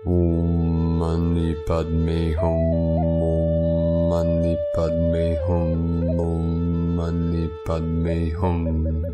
Om Mani Padme Hum, Om Mani Padme Hum, Om Mani Padme Hum.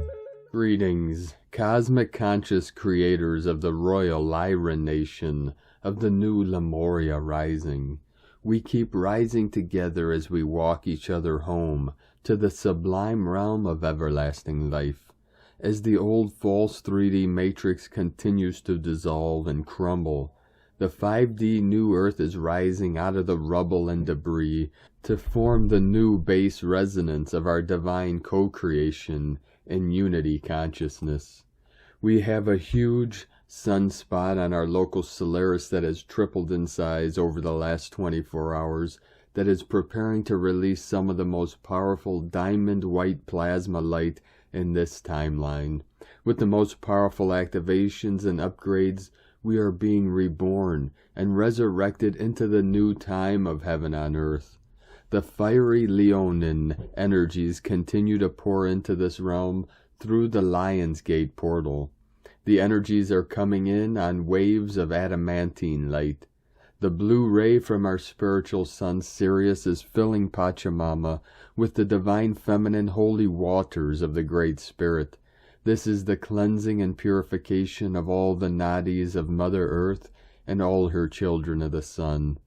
Greetings, cosmic conscious creators of the royal Lyra nation, of the new Lemuria rising. We keep rising together as we walk each other home to the sublime realm of everlasting life. As the old false 3D matrix continues to dissolve and crumble, the 5D new earth is rising out of the rubble and debris to form the new base resonance of our divine co-creation and unity consciousness. We have a huge sunspot on our local Solaris that has tripled in size over the last 24 hours that is preparing to release some of the most powerful diamond white plasma light in this timeline. With the most powerful activations and upgrades, we are being reborn and resurrected into the new time of heaven on earth. The fiery Leonin energies continue to pour into this realm through the Lion's Gate portal. The energies are coming in on waves of adamantine light. The blue ray from our spiritual sun Sirius is filling Pachamama with the divine feminine holy waters of the Great Spirit. This is the cleansing and purification of all the nadis of Mother Earth and all her children of the sun.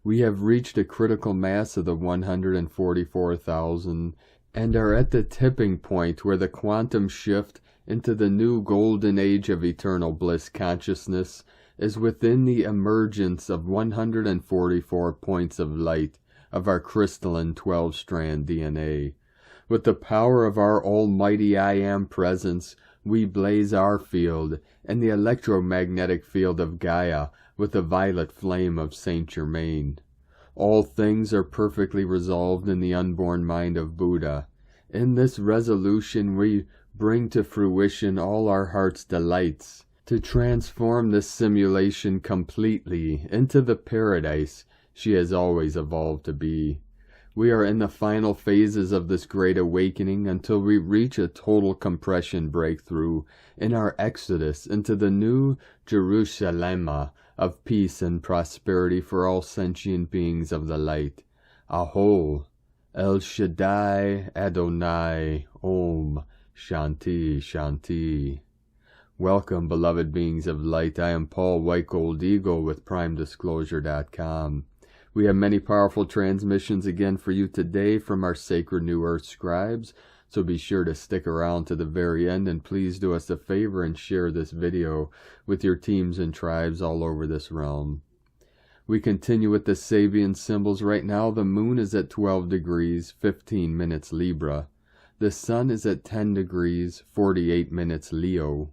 We have reached a critical mass of the 144,000 and are at the tipping point where the quantum shift into the new golden age of eternal bliss consciousness is within the emergence of 144 points of light of our crystalline 12-strand DNA. With the power of our almighty I Am presence, we blaze our field and the electromagnetic field of Gaia with the violet flame of Saint Germain. All things are perfectly resolved in the unborn mind of Buddha. In this resolution we bring to fruition all our heart's delights, to transform this simulation completely into the paradise she has always evolved to be. We are in the final phases of this great awakening until we reach a total compression breakthrough in our exodus into the new Jerusalem of peace and prosperity for all sentient beings of the light. Aho, El Shaddai Adonai, Om, Shanti, Shanti. Welcome, beloved beings of light. I am Paul White Gold Eagle with PrimeDisclosure.com. We have many powerful transmissions again for you today from our Sacred New Earth scribes, so be sure to stick around to the very end, and please do us a favor and share this video with your teams and tribes all over this realm. We continue with the Sabian symbols. Right now the moon is at 12 degrees, 15 minutes Libra. The sun is at 10 degrees, 48 minutes Leo.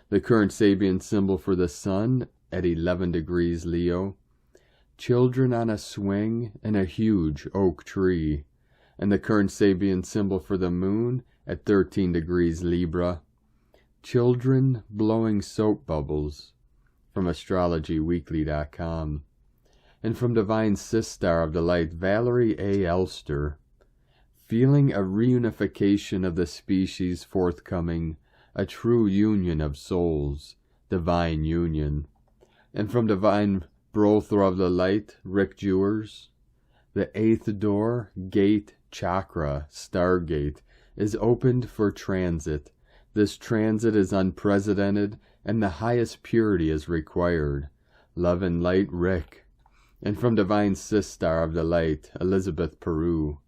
The current Sabian symbol for the sun at 11 degrees Leo. Children on a swing in a huge oak tree. And the current Sabian symbol for the moon at 13 degrees Libra. Children blowing soap bubbles. From AstrologyWeekly.com. And from Divine Sistar of the Light, Valerie A. Elster. Feeling a reunification of the species forthcoming, a true union of souls, divine union. And from Divine Brother of the Light, Rick Jewers, the 8th door, gate, chakra, Stargate, is opened for transit. This transit is unprecedented, and the highest purity is required. Love and light, Rick. And from Divine Sistar of the Light, Elizabeth Peru,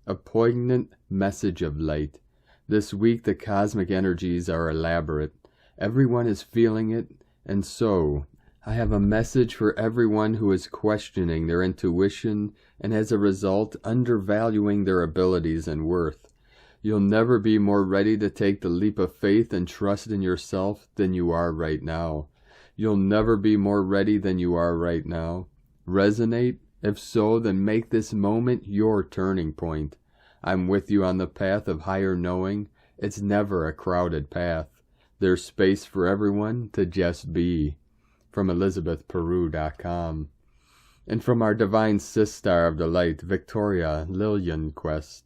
a poignant message of light. This week the cosmic energies are elaborate. Everyone is feeling it, and so I have a message for everyone who is questioning their intuition and as a result undervaluing their abilities and worth. You'll never be more ready to take the leap of faith and trust in yourself than you are right now. You'll never be more ready than you are right now. Resonate? If so, then make this moment your turning point. I'm with you on the path of higher knowing. It's never a crowded path. There's space for everyone to just be. From ElizabethPeru.com. And from our Divine Sistar of the Light, Victoria Lillianquest.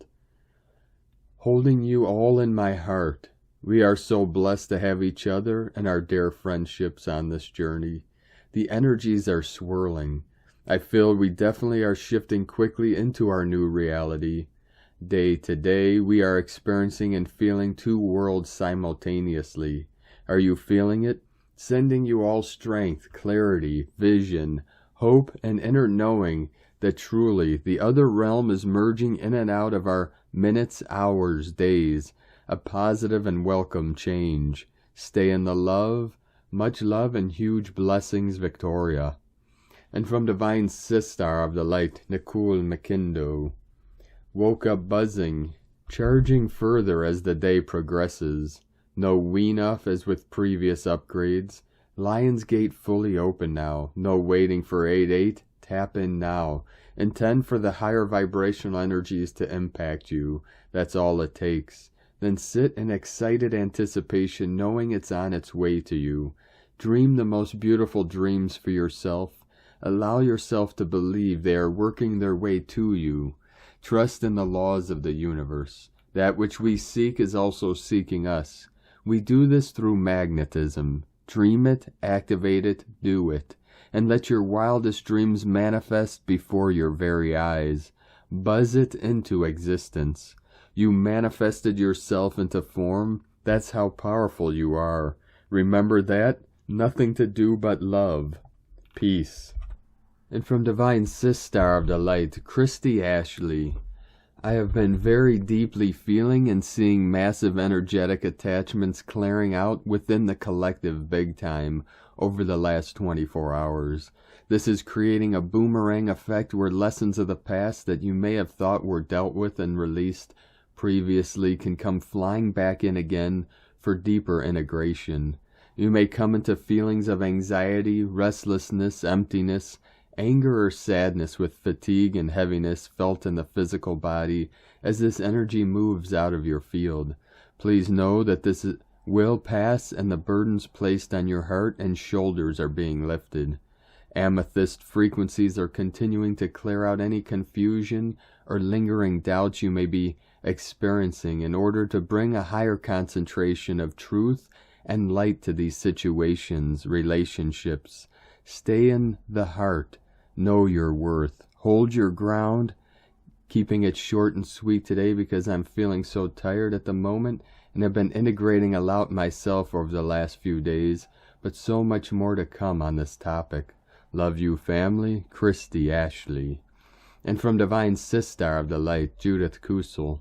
Holding you all in my heart. We are so blessed to have each other and our dear friendships on this journey. The energies are swirling. I feel we definitely are shifting quickly into our new reality. Day to day, we are experiencing and feeling two worlds simultaneously. Are you feeling it? Sending you all strength, clarity, vision, hope, and inner knowing that truly the other realm is merging in and out of our minutes, hours, days, a positive and welcome change. Stay in the love, much love and huge blessings, Victoria. And from Divine Sister of the Light, Nicole T. Woke up buzzing, charging further as the day progresses. No wean off as with previous upgrades. Lionsgate fully open now. No waiting for 8-8. Tap in now. Intend for the higher vibrational energies to impact you. That's all it takes. Then sit in excited anticipation, knowing it's on its way to you. Dream the most beautiful dreams for yourself. Allow yourself to believe they are working their way to you. Trust in the laws of the universe. That which we seek is also seeking us. We do this through magnetism. Dream it, activate it, do it. And let your wildest dreams manifest before your very eyes. Buzz it into existence. You manifested yourself into form. That's how powerful you are. Remember that? Nothing to do but love. Peace. And from Divine Sister of the Light, Christy Ashley. I have been very deeply feeling and seeing massive energetic attachments clearing out within the collective big time over the last 24 hours. This is creating a boomerang effect where lessons of the past that you may have thought were dealt with and released previously can come flying back in again for deeper integration. You may come into feelings of anxiety, restlessness, emptiness, anger or sadness with fatigue and heaviness felt in the physical body as this energy moves out of your field. Please know that this will pass and the burdens placed on your heart and shoulders are being lifted. Amethyst frequencies are continuing to clear out any confusion or lingering doubts you may be experiencing in order to bring a higher concentration of truth and light to these situations, relationships. Stay in the heart. Know your worth. Hold your ground. Keeping it short and sweet today because I'm feeling so tired at the moment and have been integrating a lot myself over the last few days, but so much more to come on this topic. Love you, family. Christy Ashley. And from Divine Sister of the Light, Judith Kusel.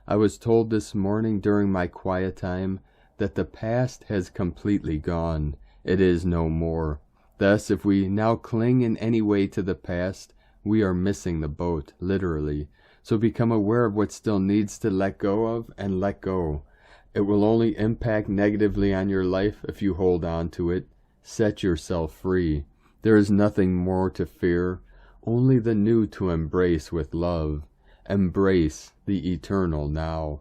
I was told this morning during my quiet time that the past has completely gone. It is no more. Thus, if we now cling in any way to the past, we are missing the boat, literally. So become aware of what still needs to let go of and let go. It will only impact negatively on your life if you hold on to it. Set yourself free. There is nothing more to fear, only the new to embrace with love. Embrace the eternal now.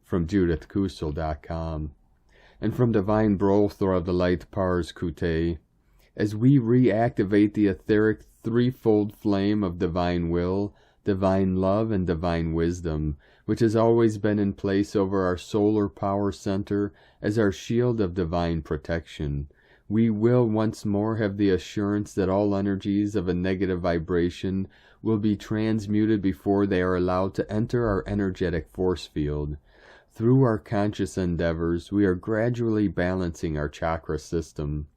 From JudithKusel.com. And from Divine Brother of the Light, Pars Kute. As we reactivate the etheric threefold flame of divine will, divine love, and divine wisdom, which has always been in place over our solar power center as our shield of divine protection, we will once more have the assurance that all energies of a negative vibration will be transmuted before they are allowed to enter our energetic force field. Through our conscious endeavors, we are gradually balancing our chakra system,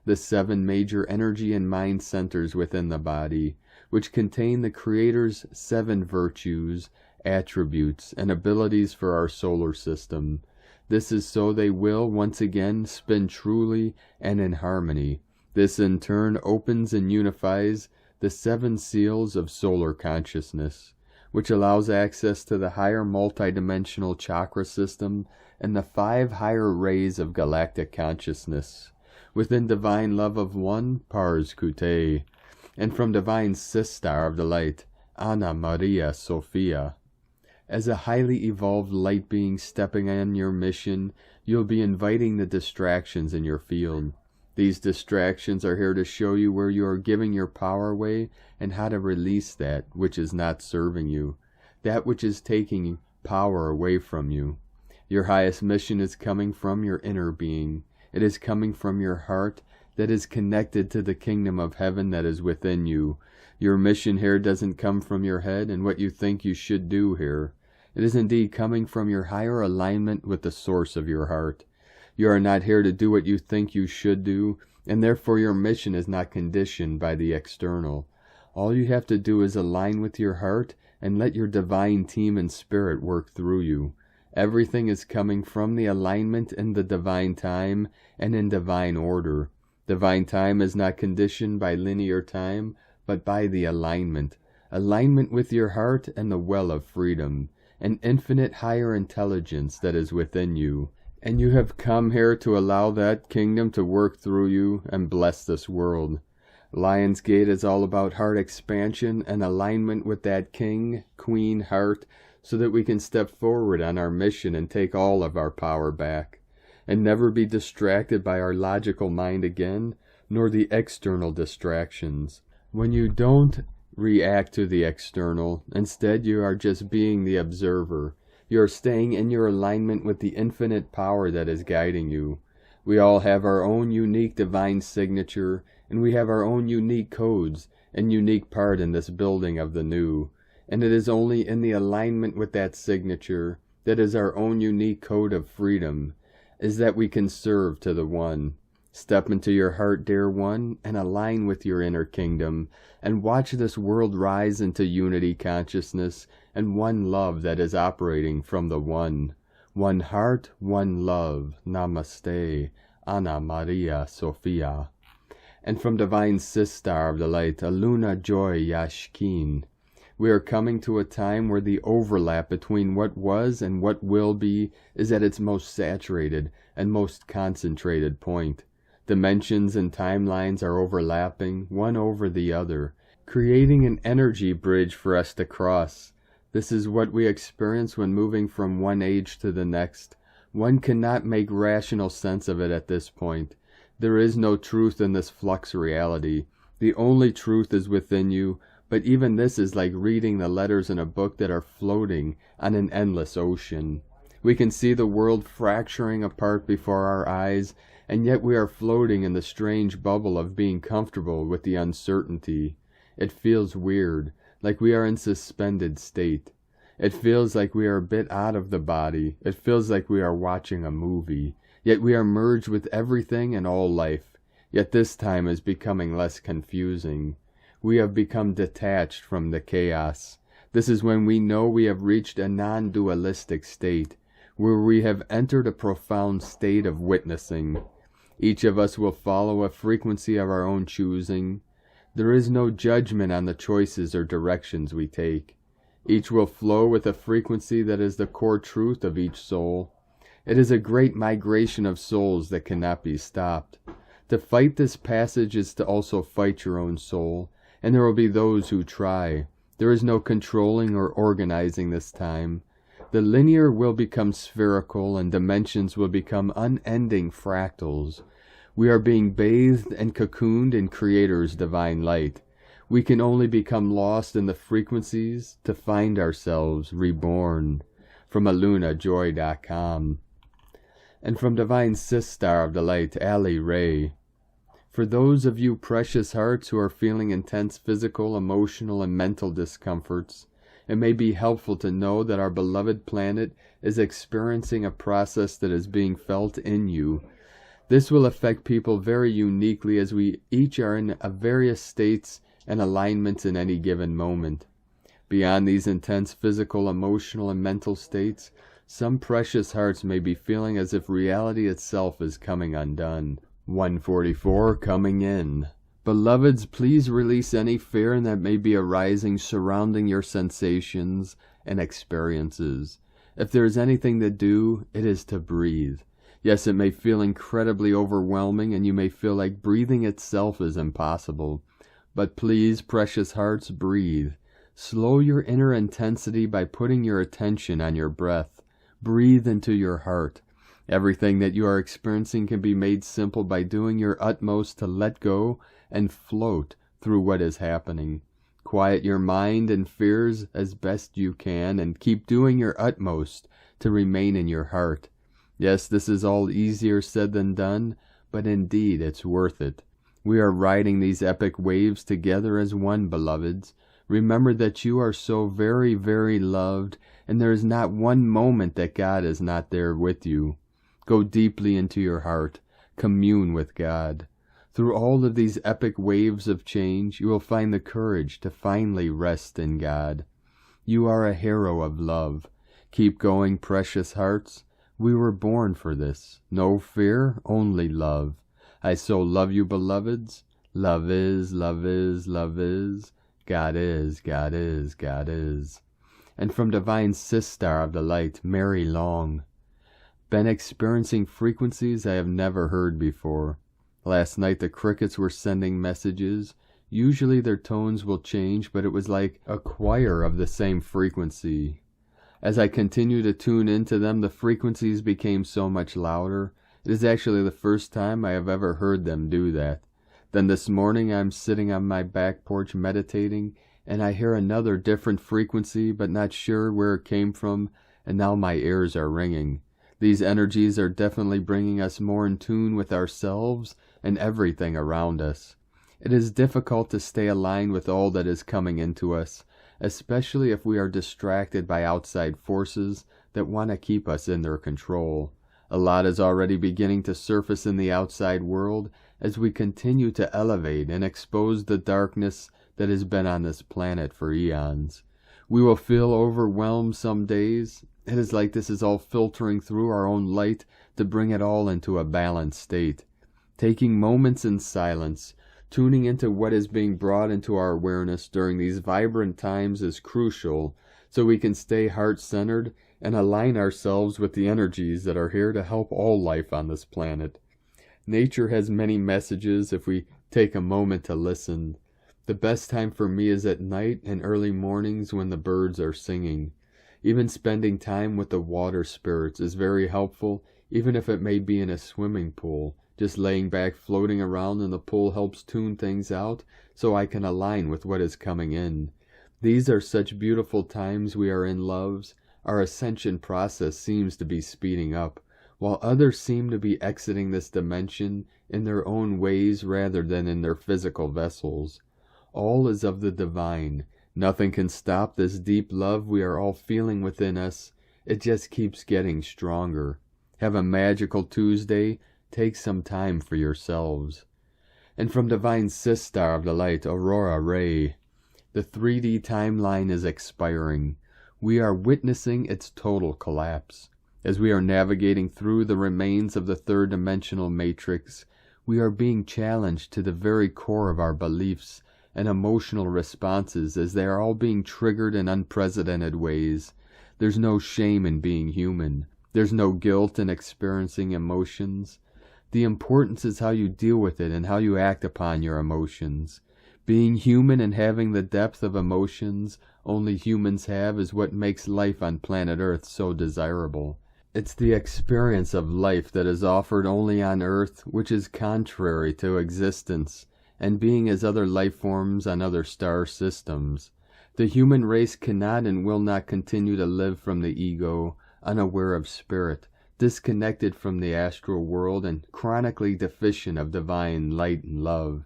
the 7 major energy and mind centers within the body, which contain the Creator's 7 virtues, attributes, and abilities for our solar system. This is so they will, once again, spin truly and in harmony. This in turn opens and unifies the 7 seals of solar consciousness, which allows access to the higher multidimensional chakra system and the 5 higher rays of galactic consciousness. Within divine love of one, Pars Kute, and from Divine Sister of the Light, Anna Maria Sophia. As a highly evolved light being stepping on your mission, you'll be inviting the distractions in your field. These distractions are here to show you where you are giving your power away and how to release that which is not serving you, that which is taking power away from you. Your highest mission is coming from your inner being. It is coming from your heart, that is connected to the kingdom of heaven that is within you. Your mission here doesn't come from your head and what you think you should do here. It is indeed coming from your higher alignment with the source of your heart. You are not here to do what you think you should do, and therefore your mission is not conditioned by the external. All you have to do is align with your heart and let your divine team and spirit work through you. Everything is coming from the alignment in the divine time and in divine order. Divine time is not conditioned by linear time, but by the alignment. Alignment with your heart and the well of freedom, an infinite higher intelligence that is within you. And you have come here to allow that kingdom to work through you and bless this world. Lion's Gate is all about heart expansion and alignment with that king, queen heart, so that we can step forward on our mission and take all of our power back, and never be distracted by our logical mind again, nor the external distractions. When you don't react to the external, instead you are just being the observer. You are staying in your alignment with the infinite power that is guiding you. We all have our own unique divine signature, and we have our own unique codes and unique part in this building of the new. And it is only in the alignment with that signature, that is our own unique code of freedom, is that we can serve to the one. Step into your heart, dear one, and align with your inner kingdom, and watch this world rise into unity consciousness and one love that is operating from the one. One heart, one love. Namaste. Anna Maria Sophia. And from Divine Sistar of the Light, Aluna Joy Yashkin. We are coming to a time where the overlap between what was and what will be is at its most saturated and most concentrated point. Dimensions and timelines are overlapping, one over the other, creating an energy bridge for us to cross. This is what we experience when moving from one age to the next. One cannot make rational sense of it at this point. There is no truth in this flux reality. The only truth is within you, but even this is like reading the letters in a book that are floating on an endless ocean. We can see the world fracturing apart before our eyes, and yet we are floating in the strange bubble of being comfortable with the uncertainty. It feels weird, like we are in suspended state. It feels like we are a bit out of the body. It feels like we are watching a movie. Yet we are merged with everything and all life. Yet this time is becoming less confusing. We have become detached from the chaos. This is when we know we have reached a non-dualistic state, where we have entered a profound state of witnessing. Each of us will follow a frequency of our own choosing. There is no judgment on the choices or directions we take. Each will flow with a frequency that is the core truth of each soul. It is a great migration of souls that cannot be stopped. To fight this passage is to also fight your own soul, and there will be those who try. There is no controlling or organizing this time. The linear will become spherical, and dimensions will become unending fractals. We are being bathed and cocooned in Creator's divine light. We can only become lost in the frequencies to find ourselves reborn. From alunajoy.com. And from Divine Sistar of the Light, Ali Ray. For those of you precious hearts who are feeling intense physical, emotional, and mental discomforts, it may be helpful to know that our beloved planet is experiencing a process that is being felt in you. This will affect people very uniquely, as we each are in various states and alignments in any given moment. Beyond these intense physical, emotional, and mental states, some precious hearts may be feeling as if reality itself is coming undone. 144 coming in. Beloveds, please release any fear that may be arising surrounding your sensations and experiences. If there is anything to do, it is to breathe. Yes, it may feel incredibly overwhelming, and you may feel like breathing itself is impossible. But please, precious hearts, breathe. Slow your inner intensity by putting your attention on your breath. Breathe into your heart. Everything that you are experiencing can be made simple by doing your utmost to let go and float through what is happening. Quiet your mind and fears as best you can, and keep doing your utmost to remain in your heart. Yes, this is all easier said than done, but indeed it's worth it. We are riding these epic waves together as one, beloveds. Remember that you are so very, very loved, and there is not one moment that God is not there with you. Go deeply into your heart. Commune with God. Through all of these epic waves of change, you will find the courage to finally rest in God. You are a hero of love. Keep going, precious hearts. We were born for this. No fear, only love. I so love you, beloveds. Love is, love is, love is. God is, God is, God is. And from Divine Sistar of the Light, Mary Long. Been experiencing frequencies I have never heard before. Last night the crickets were sending messages. Usually their tones will change, but it was like a choir of the same frequency. As I continue to tune into them, the frequencies became so much louder. It is actually the first time I have ever heard them do that. Then this morning I'm sitting on my back porch meditating, and I hear another different frequency, but not sure where it came from, and now my ears are ringing. These energies are definitely bringing us more in tune with ourselves and everything around us. It is difficult to stay aligned with all that is coming into us, especially if we are distracted by outside forces that want to keep us in their control. A lot is already beginning to surface in the outside world as we continue to elevate and expose the darkness that has been on this planet for eons. We will feel overwhelmed some days. It is like this is all filtering through our own light to bring it all into a balanced state. Taking moments in silence, tuning into what is being brought into our awareness during these vibrant times is crucial so we can stay heart-centered and align ourselves with the energies that are here to help all life on this planet. Nature has many messages if we take a moment to listen. The best time for me is at night and early mornings when the birds are singing. Even spending time with the water spirits is very helpful, even if it may be in a swimming pool. Just laying back, floating around in the pool helps tune things out so I can align with what is coming in. These are such beautiful times we are in, loves. Our ascension process seems to be speeding up, while others seem to be exiting this dimension in their own ways rather than in their physical vessels. All is of the divine. Nothing can stop this deep love we are all feeling within us. It just keeps getting stronger. Have a magical Tuesday. Take some time for yourselves. And from Divine Sistar of the Light, Aurora Ray. The 3D timeline is expiring. We are witnessing its total collapse. As we are navigating through the remains of the third-dimensional matrix, we are being challenged to the very core of our beliefs and emotional responses as they are all being triggered in unprecedented ways. There's no shame in being human. There's no guilt in experiencing emotions. The importance is how you deal with it and how you act upon your emotions. Being human and having the depth of emotions only humans have is what makes life on planet Earth so desirable. It's the experience of life that is offered only on Earth, which is contrary to existence and being as other life forms on other star systems. The human race cannot and will not continue to live from the ego, unaware of spirit, disconnected from the astral world, and chronically deficient of divine light and love.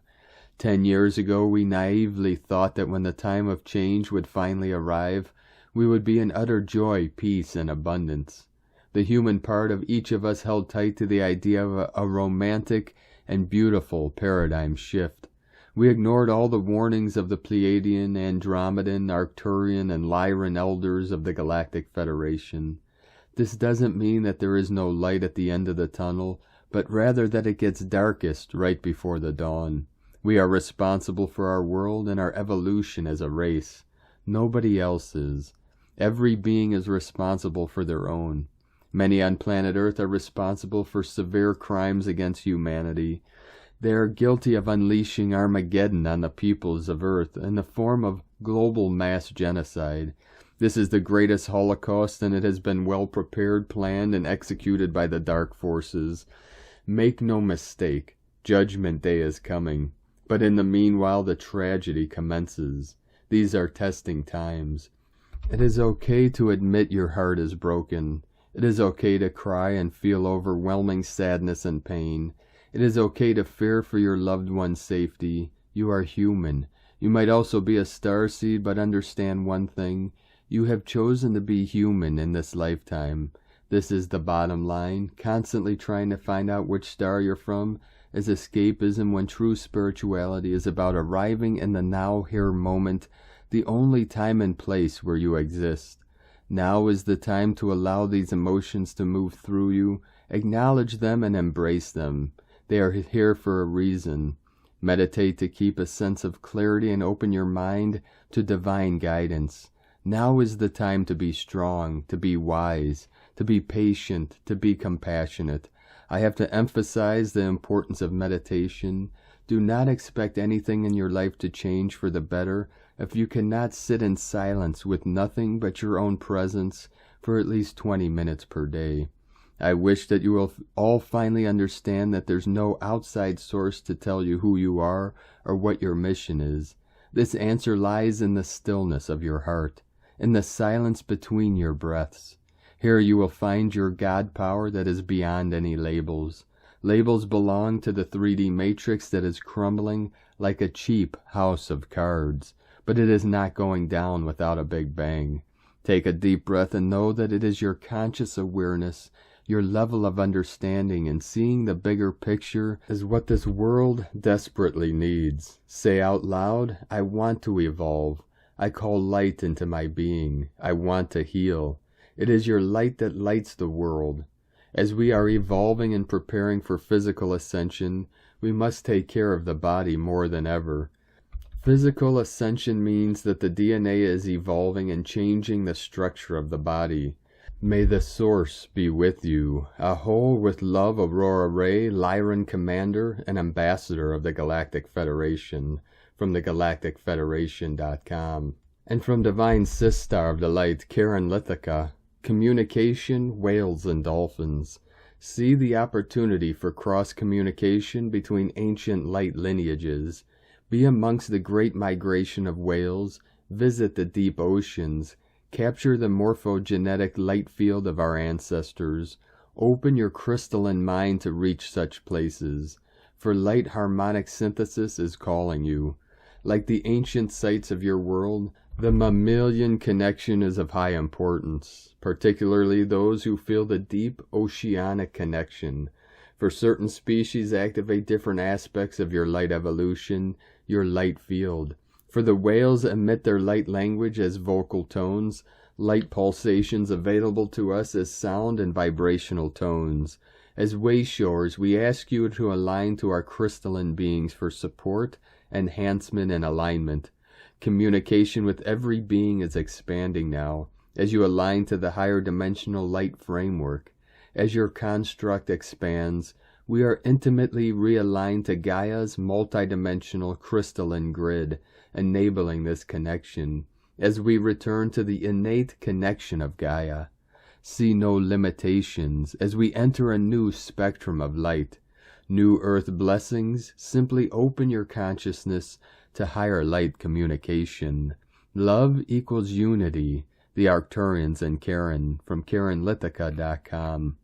10 years ago, we naively thought that when the time of change would finally arrive, we would be in utter joy, peace, and abundance. The human part of each of us held tight to the idea of a romantic and beautiful paradigm shift. We ignored all the warnings of the Pleiadian, Andromedan, Arcturian, and Lyran elders of the Galactic Federation. This doesn't mean that there is no light at the end of the tunnel, but rather that it gets darkest right before the dawn. We are responsible for our world and our evolution as a race. Nobody else is. Every being is responsible for their own. Many on planet Earth are responsible for severe crimes against humanity. They are guilty of unleashing Armageddon on the peoples of Earth in the form of global mass genocide. This is the greatest Holocaust, and it has been well prepared, planned, and executed by the dark forces. Make no mistake, Judgment Day is coming. But in the meanwhile, the tragedy commences. These are testing times. It is okay to admit your heart is broken. It is okay to cry and feel overwhelming sadness and pain. It is okay to fear for your loved one's safety. You are human. You might also be a starseed, but understand one thing. You have chosen to be human in this lifetime. This is the bottom line. Constantly trying to find out which star you're from is escapism, when true spirituality is about arriving in the now here moment, the only time and place where you exist. Now is the time to allow these emotions to move through you. Acknowledge them and embrace them. They are here for a reason. Meditate to keep a sense of clarity and open your mind to divine guidance. Now is the time to be strong, to be wise, to be patient, to be compassionate. I have to emphasize the importance of meditation. Do not expect anything in your life to change for the better if you cannot sit in silence with nothing but your own presence for at least 20 minutes per day. I wish that you will all finally understand that there's no outside source to tell you who you are or what your mission is. This answer lies in the stillness of your heart, in the silence between your breaths. Here you will find your God power that is beyond any labels. Labels belong to the 3D matrix that is crumbling like a cheap house of cards, but it is not going down without a big bang. Take a deep breath and know that it is your conscious awareness, your level of understanding and seeing the bigger picture is what this world desperately needs. Say out loud, I want to evolve. I call light into my being. I want to heal. It is your light that lights the world. As we are evolving and preparing for physical ascension, we must take care of the body more than ever. Physical ascension means that the DNA is evolving and changing the structure of the body. May the source be with you. Aho, with love, Aurora Ray, Lyran Commander and Ambassador of the Galactic Federation, from thegalacticfederation.com. And from Divine Sistar of the Light, Karen Lithica, Communication, Whales and Dolphins. See the opportunity for cross-communication between ancient light lineages. Be amongst the great migration of whales. Visit the deep oceans. Capture the morphogenetic light field of our ancestors. Open your crystalline mind to reach such places. For light harmonic synthesis is calling you. Like the ancient sites of your world, the mammalian connection is of high importance, particularly those who feel the deep oceanic connection. For certain species activate different aspects of your light evolution, your light field. For the whales emit their light language as vocal tones, light pulsations available to us as sound and vibrational tones. As wayshowers, we ask you to align to our crystalline beings for support, enhancement, and alignment. Communication with every being is expanding now, as you align to the higher dimensional light framework. As your construct expands, we are intimately realigned to Gaia's multidimensional crystalline grid, enabling this connection. As we return to the innate connection of Gaia, see no limitations as we enter a new spectrum of light. New earth blessings, simply open your consciousness to higher light communication. Love equals unity. The Arcturians and Karen, from KarenLithica.com.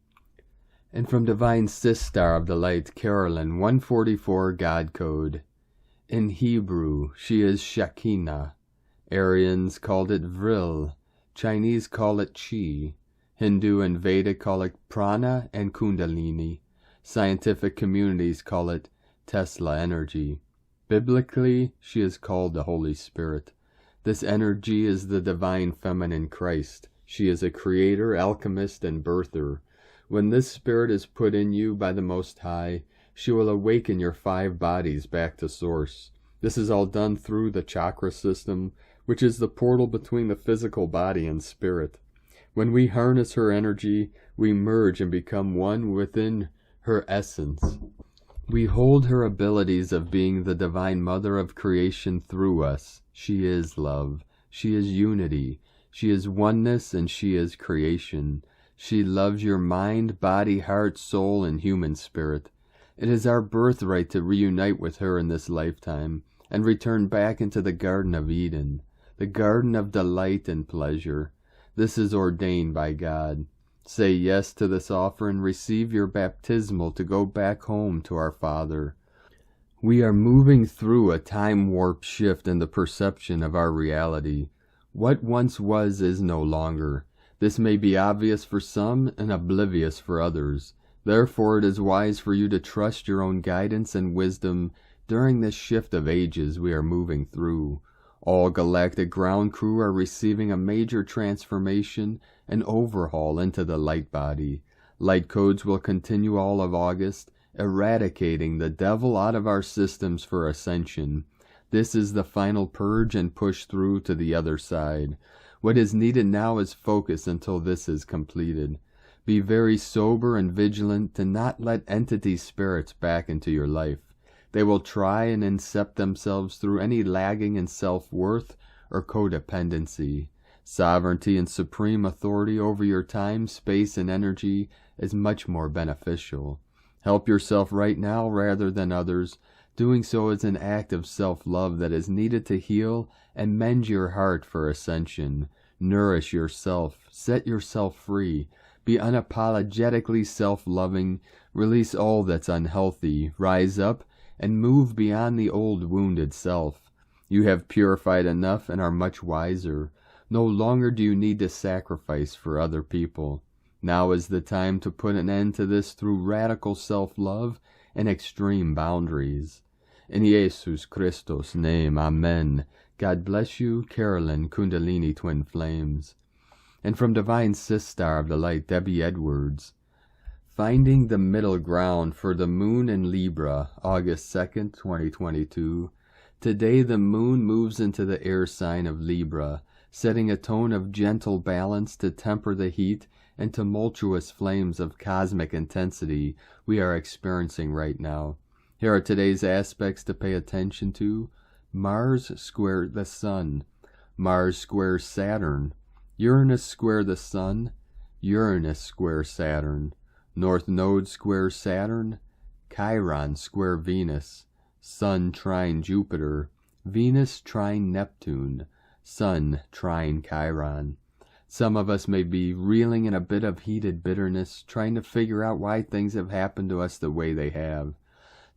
And from Divine Sistar of the Light, Carolyn 144 God Code. In Hebrew, she is Shekinah. Aryans called it Vril. Chinese call it Chi. Hindu and Vedic call it Prana and Kundalini. Scientific communities call it Tesla energy. Biblically, she is called the Holy Spirit. This energy is the divine feminine Christ. She is a creator, alchemist, and birther. When this spirit is put in you by the Most High, she will awaken your 5 bodies back to source. This is all done through the chakra system, which is the portal between the physical body and spirit. When we harness her energy, we merge and become one within her essence. We hold her abilities of being the divine mother of creation through us. She is love. She is unity. She is oneness, and she is creation. She loves your mind, body, heart, soul, and human spirit. It is our birthright to reunite with her in this lifetime and return back into the Garden of Eden, the garden of delight and pleasure. This is ordained by God. Say yes to this offer and receive your baptismal to go back home to our Father. We are moving through a time warp shift in the perception of our reality. What once was is no longer. This may be obvious for some and oblivious for others. Therefore, it is wise for you to trust your own guidance and wisdom during this shift of ages we are moving through. All galactic ground crew are receiving a major transformation and overhaul into the light body. Light codes will continue all of August, eradicating the devil out of our systems for ascension. This is the final purge and push through to the other side. What is needed now is focus until this is completed. Be very sober and vigilant to not let entity spirits back into your life. They will try and incept themselves through any lagging in self-worth or codependency. Sovereignty and supreme authority over your time, space, and energy is much more beneficial. Help yourself right now rather than others. Doing so is an act of self-love that is needed to heal and mend your heart for ascension. Nourish yourself. Set yourself free. Be unapologetically self-loving. Release all that's unhealthy. Rise up and move beyond the old wounded self. You have purified enough and are much wiser. No longer do you need to sacrifice for other people. Now is the time to put an end to this through radical self-love and extreme boundaries. In Jesus Christos' name, Amen. God bless you, Carolyn Kundalini Twin Flames. And from Divine Sistar of the Light, Debbie Edwards. Finding the middle ground for the moon in Libra, August 2nd, 2022. Today the moon moves into the air sign of Libra, setting a tone of gentle balance to temper the heat and tumultuous flames of cosmic intensity we are experiencing right now. Here are today's aspects to pay attention to. Mars square the Sun. Mars square Saturn. Uranus square the Sun. Uranus square Saturn. North Node square Saturn. Chiron square Venus. Sun trine Jupiter. Venus trine Neptune. Sun trine Chiron. Some of us may be reeling in a bit of heated bitterness, trying to figure out why things have happened to us the way they have.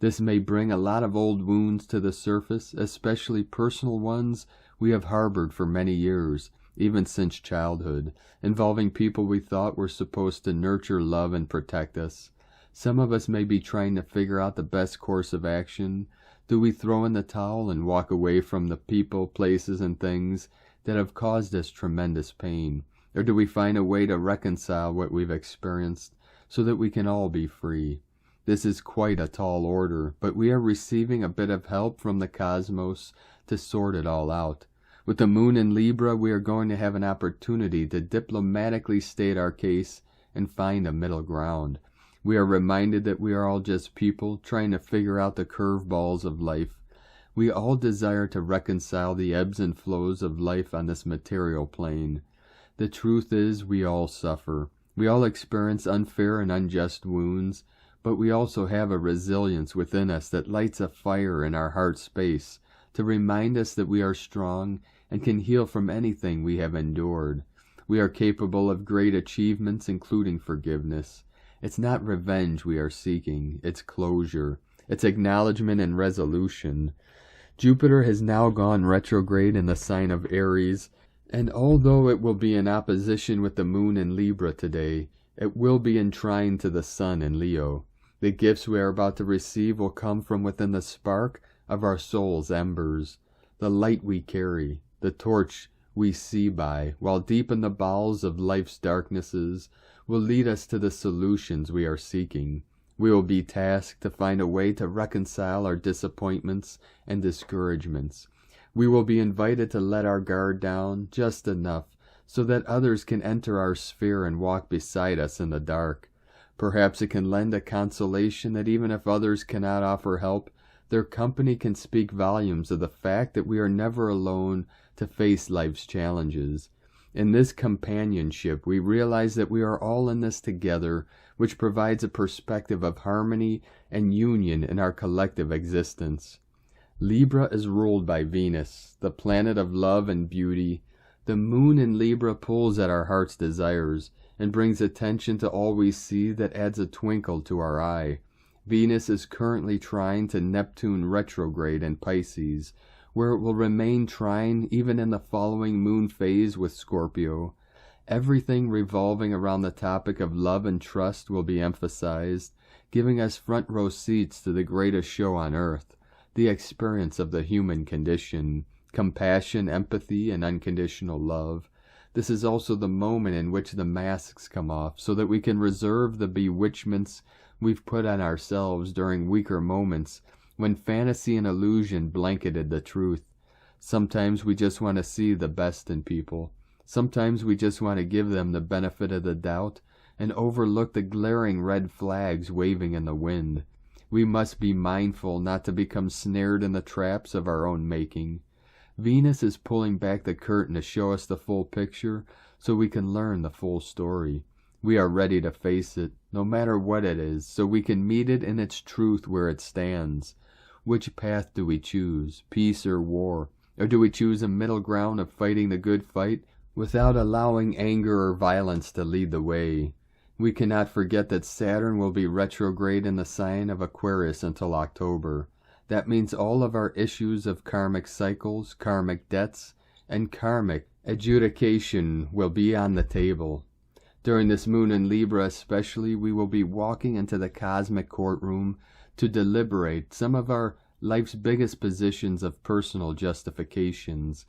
This may bring a lot of old wounds to the surface, especially personal ones we have harbored for many years, even since childhood, involving people we thought were supposed to nurture, love, and protect us. Some of us may be trying to figure out the best course of action. Do we throw in the towel and walk away from the people, places, and things that have caused us tremendous pain? Or do we find a way to reconcile what we've experienced so that we can all be free? This is quite a tall order, but we are receiving a bit of help from the cosmos to sort it all out. With the moon in Libra, we are going to have an opportunity to diplomatically state our case and find a middle ground. We are reminded that we are all just people trying to figure out the curveballs of life. We all desire to reconcile the ebbs and flows of life on this material plane. The truth is, we all suffer. We all experience unfair and unjust wounds, but we also have a resilience within us that lights a fire in our heart space to remind us that we are strong and can heal from anything we have endured. We are capable of great achievements, including forgiveness. It's not revenge we are seeking, it's closure. It's acknowledgement and resolution. Jupiter has now gone retrograde in the sign of Aries, and although it will be in opposition with the moon in Libra today, it will be enshrined to the sun in Leo. The gifts we are about to receive will come from within the spark of our soul's embers, the light we carry, the torch we see by, while deep in the bowels of life's darknesses, will lead us to the solutions we are seeking. We will be tasked to find a way to reconcile our disappointments and discouragements. We will be invited to let our guard down just enough so that others can enter our sphere and walk beside us in the dark. Perhaps it can lend a consolation that even if others cannot offer help, their company can speak volumes of the fact that we are never alone to face life's challenges. In this companionship, we realize that we are all in this together, which provides a perspective of harmony and union in our collective existence. Libra is ruled by Venus, the planet of love and beauty. The moon in Libra pulls at our heart's desires, and brings attention to all we see that adds a twinkle to our eye. Venus is currently trine to Neptune retrograde in Pisces, where it will remain trine even in the following moon phase with Scorpio. Everything revolving around the topic of love and trust will be emphasized, giving us front row seats to the greatest show on earth, the experience of the human condition, compassion, empathy, and unconditional love. This is also the moment in which the masks come off, so that we can reserve the bewitchments we've put on ourselves during weaker moments when fantasy and illusion blanketed the truth. Sometimes we just want to see the best in people. Sometimes we just want to give them the benefit of the doubt and overlook the glaring red flags waving in the wind. We must be mindful not to become snared in the traps of our own making. Venus is pulling back the curtain to show us the full picture so we can learn the full story. We are ready to face it, no matter what it is, so we can meet it in its truth where it stands. Which path do we choose, peace or war? Or do we choose a middle ground of fighting the good fight without allowing anger or violence to lead the way? We cannot forget that Saturn will be retrograde in the sign of Aquarius until October. That means all of our issues of karmic cycles, karmic debts, and karmic adjudication will be on the table. During this moon in Libra especially, we will be walking into the cosmic courtroom to deliberate some of our life's biggest positions of personal justifications.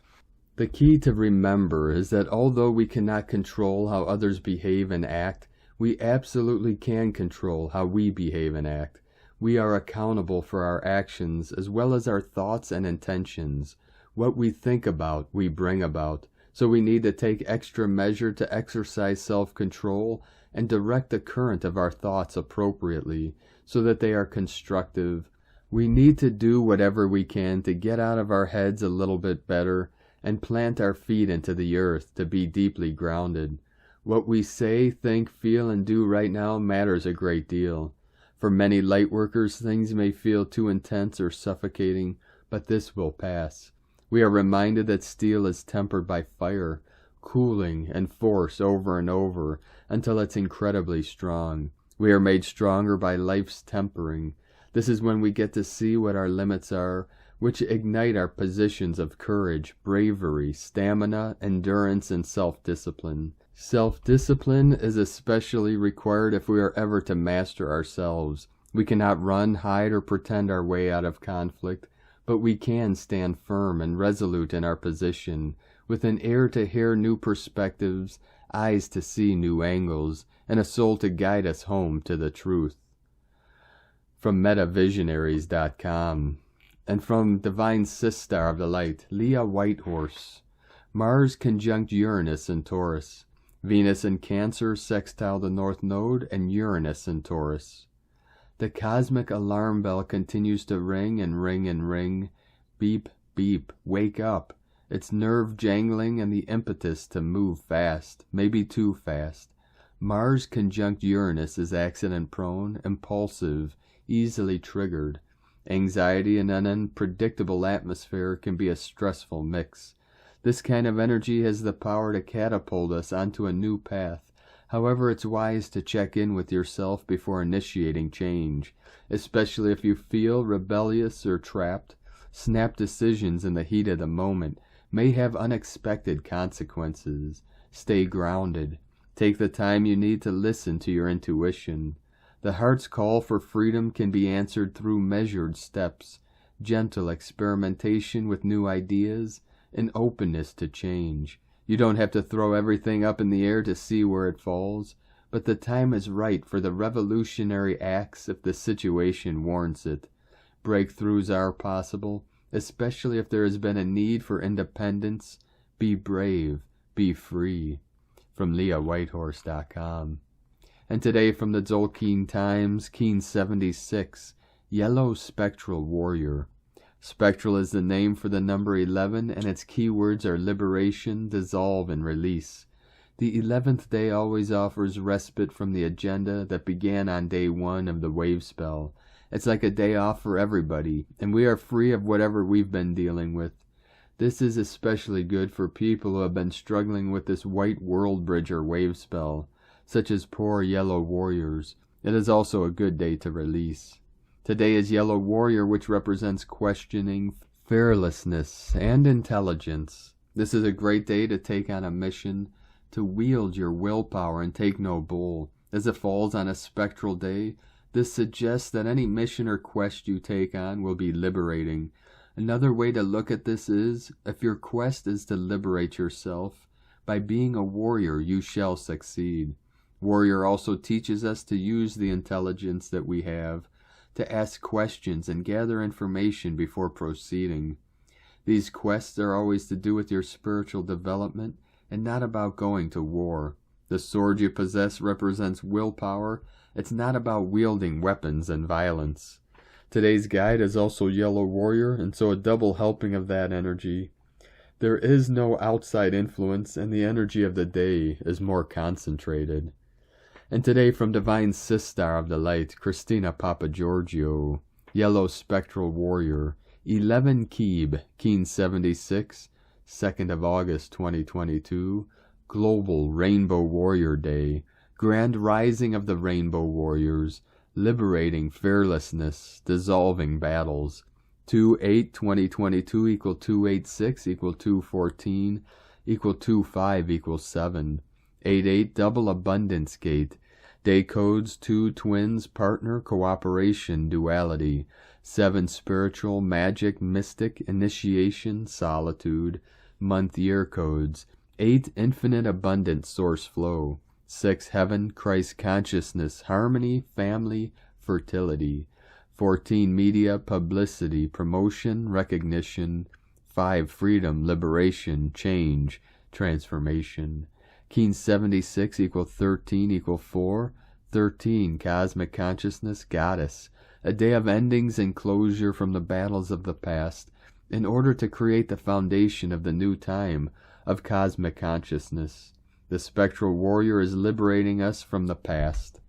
The key to remember is that although we cannot control how others behave and act, we absolutely can control how we behave and act. We are accountable for our actions as well as our thoughts and intentions. What we think about, we bring about. So we need to take extra measure to exercise self-control and direct the current of our thoughts appropriately so that they are constructive. We need to do whatever we can to get out of our heads a little bit better and plant our feet into the earth to be deeply grounded. What we say, think, feel, and do right now matters a great deal. For many lightworkers, things may feel too intense or suffocating, but this will pass. We are reminded that steel is tempered by fire, cooling and force over and over until it's incredibly strong. We are made stronger by life's tempering. This is when we get to see what our limits are, which ignite our positions of courage, bravery, stamina, endurance, and self-discipline. Self-discipline is especially required if we are ever to master ourselves. We cannot run, hide, or pretend our way out of conflict, but we can stand firm and resolute in our position, with an ear to hear new perspectives, eyes to see new angles, and a soul to guide us home to the truth. From MetaVisionaries.com, and from Divine Sistar of the Light, Leah Whitehorse. Mars conjunct Uranus in Taurus. Venus in Cancer sextile the North Node and Uranus in Taurus. The cosmic alarm bell continues to ring and ring and ring. Beep, beep, wake up. It's nerve jangling and the impetus to move fast, maybe too fast. Mars conjunct Uranus is accident-prone, impulsive, easily triggered. Anxiety and an unpredictable atmosphere can be a stressful mix. This kind of energy has the power to catapult us onto a new path. However, it's wise to check in with yourself before initiating change, especially if you feel rebellious or trapped. Snap decisions in the heat of the moment may have unexpected consequences. Stay grounded. Take the time you need to listen to your intuition. The heart's call for freedom can be answered through measured steps, gentle experimentation with new ideas, and openness to change. You don't have to throw everything up in the air to see where it falls, but the time is right for the revolutionary acts if the situation warrants it. Breakthroughs are possible, especially if there has been a need for independence. Be brave, be free. From LeahWhitehorse.com. And today from the Tzolk'in Times, Keen 76, Yellow Spectral Warrior. Spectral is the name for the number 11, and its keywords are liberation, dissolve, and release. The 11th day always offers respite from the agenda that began on day 1 of the wave spell. It's like a day off for everybody, and we are free of whatever we've been dealing with. This is especially good for people who have been struggling with this white world bridger wave spell. such as poor yellow warriors. It is also a good day to release. Today is Yellow Warrior, which represents questioning, fearlessness, and intelligence. This is a great day to take on a mission, to wield your willpower and take no bull. As it falls on a spectral day, this suggests that any mission or quest you take on will be liberating. Another way to look at this is, if your quest is to liberate yourself, by being a warrior you shall succeed. Warrior also teaches us to use the intelligence that we have, to ask questions and gather information before proceeding. These quests are always to do with your spiritual development and not about going to war. The sword you possess represents willpower. It's not about wielding weapons and violence. Today's guide is also Yellow Warrior, and so a double helping of that energy. There is no outside influence, and the energy of the day is more concentrated. And today from Divine Sistar of the Light, Christina Papagiorgio, Yellow Spectral Warrior, 11 Keeb, Keen 76, 2nd of August 2022, Global Rainbow Warrior Day, Grand Rising of the Rainbow Warriors, Liberating Fearlessness, Dissolving Battles, 2/8/2022 equal 286 equal 214 equal 25 equal 7, 8/8 Double Abundance Gate, Day codes 2 Twins, Partner, Cooperation, Duality, 7 Spiritual, Magic, Mystic, Initiation, Solitude, Month Year codes, 8 Infinite Abundant Source Flow, 6 Heaven, Christ Consciousness, Harmony, Family, Fertility, 14 Media, Publicity, Promotion, Recognition, 5 Freedom, Liberation, Change, Transformation. Keen 76 equal 13 equal 4, 13 Cosmic Consciousness, Goddess, a day of endings and closure from the battles of the past, in order to create the foundation of the new time of cosmic consciousness. The spectral warrior is liberating us from the past.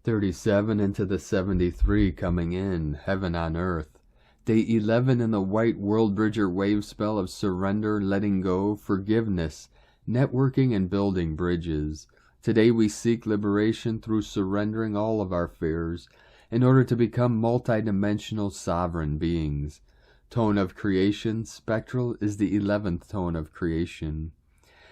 37 into the 73 coming in, Heaven on Earth. Day 11 in the White World Bridger wave spell of surrender, letting go, forgiveness, networking and building bridges. Today we seek liberation through surrendering all of our fears in order to become multidimensional sovereign beings. Tone of creation, spectral, is the 11th tone of creation.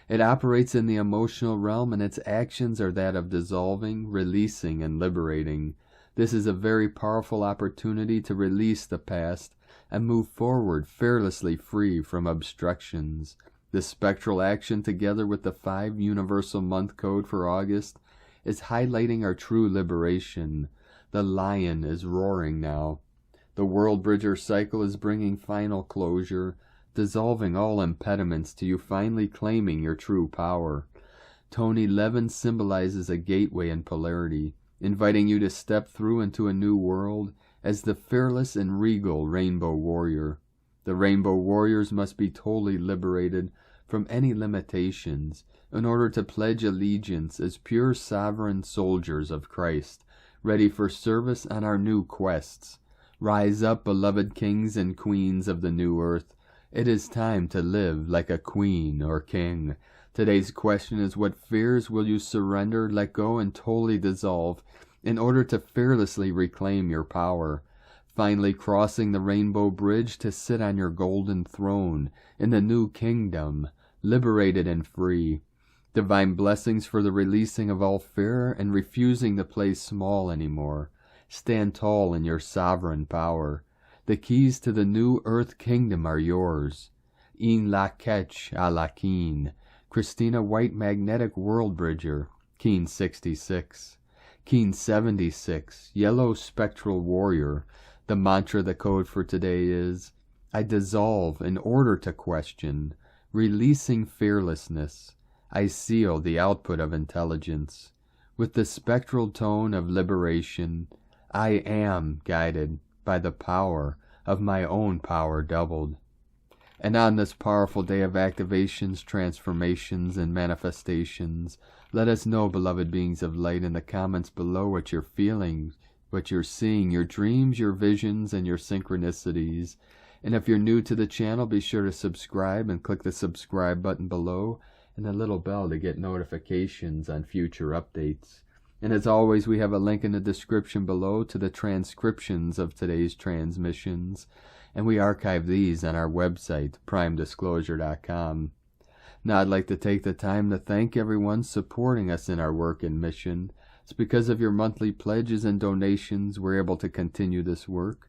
It operates in the emotional realm, and its actions are that of dissolving, releasing, and liberating. This is a very powerful opportunity to release the past and move forward fearlessly free from obstructions. The spectral action, together with the 5 universal month code for August, is highlighting our true liberation. The lion is roaring now. The World Bridger cycle is bringing final closure, dissolving all impediments to you finally claiming your true power. Tone 11 symbolizes a gateway in polarity, inviting you to step through into a new world as the fearless and regal Rainbow Warrior. The Rainbow Warriors must be totally liberated from any limitations in order to pledge allegiance as pure sovereign soldiers of Christ, ready for service on our new quests. Rise up, beloved kings and queens of the new earth. It is time to live like a queen or king. Today's question is, what fears will you surrender, let go, and totally dissolve in order to fearlessly reclaim your power? Finally crossing the rainbow bridge to sit on your golden throne in the new kingdom, liberated and free. Divine blessings for the releasing of all fear and refusing to play small anymore. Stand tall in your sovereign power. The keys to the new earth kingdom are yours. In la ketch a la keen. Christina White Magnetic World Bridger, Keen 66. Keen 76, Yellow Spectral Warrior. The mantra, the code for today is, I dissolve in order to question, releasing fearlessness. I seal the output of intelligence. With the spectral tone of liberation, I am guided by the power of my own power doubled. And on this powerful day of activations, transformations, and manifestations, let us know, beloved beings of light, in the comments below what you're feeling, what you're seeing, your dreams, your visions, and your synchronicities. And if you're new to the channel, be sure to subscribe and click the subscribe button below and the little bell to get notifications on future updates. And as always, we have a link in the description below to the transcriptions of today's transmissions, and we archive these on our website, primedisclosure.com. Now I'd like to take the time to thank everyone supporting us in our work and mission. It's because of your monthly pledges and donations we're able to continue this work.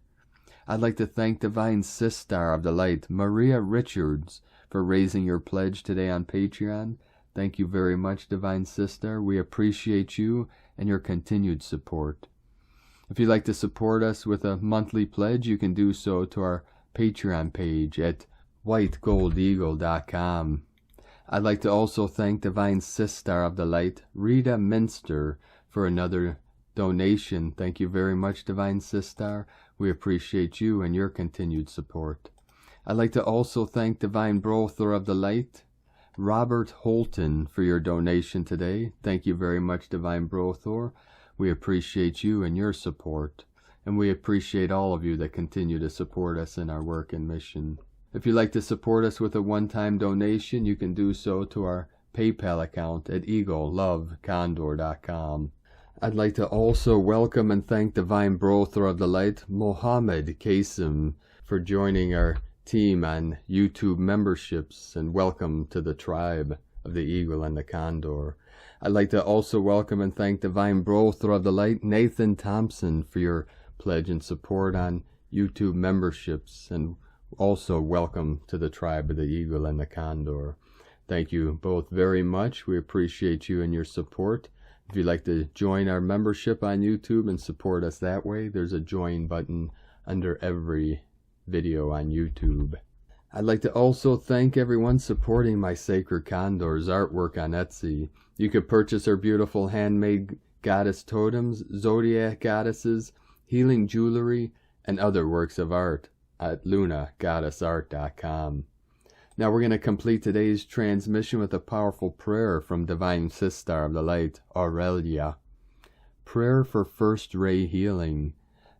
I'd like to thank Divine Sistar of the Light, Maria Richards, for raising your pledge today on Patreon. Thank you very much, Divine Sister. We appreciate you and your continued support. If you'd like to support us with a monthly pledge, you can do so to our Patreon page at whitegoldeagle.com. I'd like to also thank Divine Sistar of the Light, Rita Minster, for another donation. Thank you very much, Divine Sistar. We appreciate you and your continued support. I'd like to also thank Divine Brother of the Light, Robert Holton, for your donation today. Thank you very much, Divine Brother. We appreciate you and your support, and we appreciate all of you that continue to support us in our work and mission. If you'd like to support us with a one-time donation, you can do so to our PayPal account at eaglelovecondor.com. I'd like to also welcome and thank Divine Brother of the Light, Mohammed Qasim, for joining our team on YouTube memberships, and welcome to the tribe of the Eagle and the Condor. I'd like to also welcome and thank Divine Brother of the Light, Nathan Thompson, for your pledge and support on YouTube memberships, and also welcome to the tribe of the Eagle and the Condor. Thank you both very much. We appreciate you and your support. If you'd like to join our membership on YouTube and support us that way, there's a join button under every video on YouTube. I'd like to also thank everyone supporting my Sacred Condors artwork on Etsy. You could purchase our beautiful handmade goddess totems, zodiac goddesses, healing jewelry, and other works of art at lunagoddessart.com. Now we're going to complete today's transmission with a powerful prayer from Divine Sistar of the Light, Aurelia. Prayer for First Ray Healing.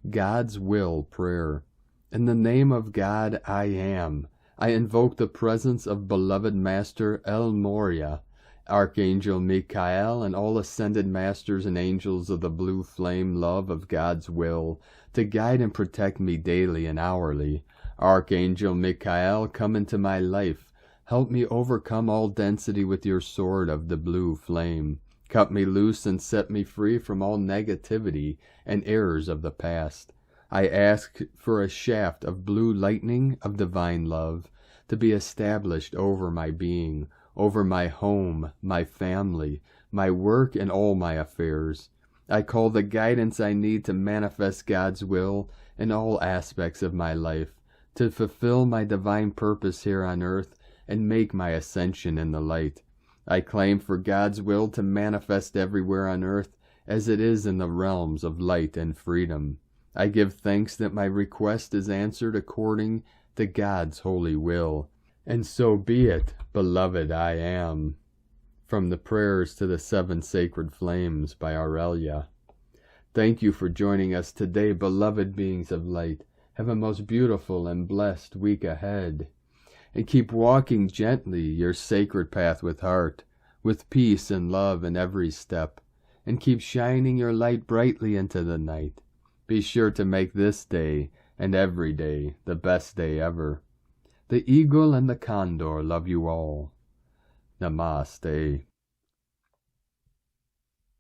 God's Will Prayer. In the name of God, I am. I invoke the presence of beloved Master El Moria, Archangel Michael, and all ascended masters and angels of the blue flame love of God's will, to guide and protect me daily and hourly. Archangel Michael, come into my life. Help me overcome all density with your sword of the blue flame. Cut me loose and set me free from all negativity and errors of the past. I ask for a shaft of blue lightning of divine love to be established over my being, over my home, my family, my work, and all my affairs. I call the guidance I need to manifest God's will in all aspects of my life, to fulfill my divine purpose here on earth and make my ascension in the light. I claim for God's will to manifest everywhere on earth as it is in the realms of light and freedom. I give thanks that my request is answered according to God's holy will. And so be it, beloved I am. From the Prayers to the Seven Sacred Flames by Aurelia. Thank you for joining us today, beloved beings of light. Have a most beautiful and blessed week ahead. And keep walking gently your sacred path with heart, with peace and love in every step. And keep shining your light brightly into the night. Be sure to make this day and every day the best day ever. The Eagle and the Condor love you all. Namaste.